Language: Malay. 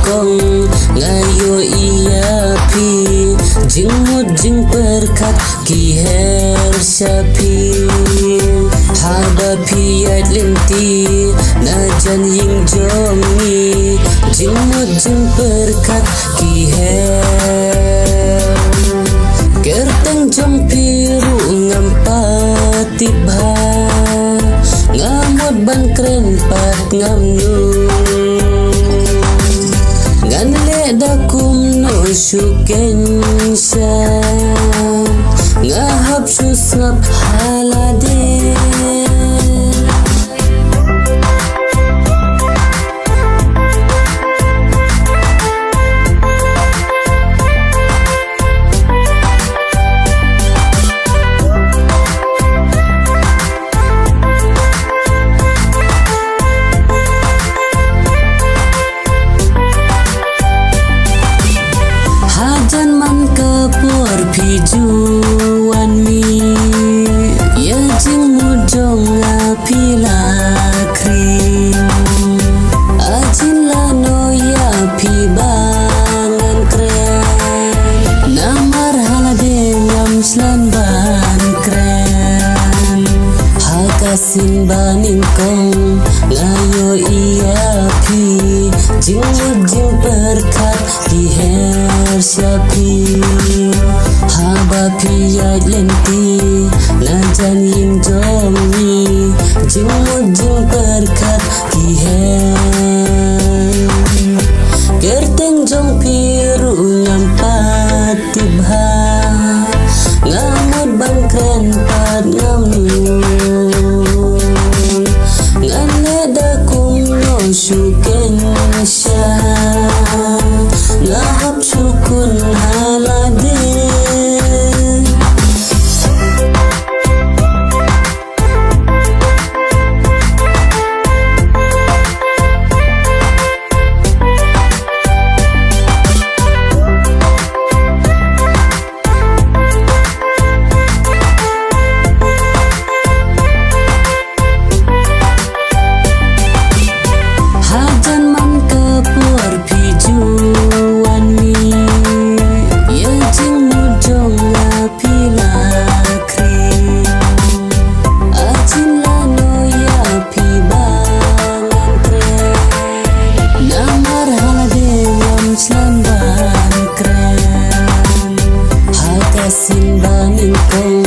kong ngayo iya pi jingmut jing perkat ki her syapi haba piyat linti najan ying jongi jingmut jing perkat ki her kerteng jong piru ngampati bha ngamot ban kren pat ngamnu nganle dakum no syukensha ngahap susngap halade pijuan mi ya jing mudong api lakrim ajin lano ya pi bangan kren namar halade ngam slamban kren hakasin banin kong ngayo iya pi jing perkat di her syapi haba piyat lenti najan ying jongi jingmut jing perkat ki her kerteng jong piru ngampat tibha ngamut bangkren pat ngamnu ngane dakum no syukensha ngahap syukun halade slamban kren hakasin banin kong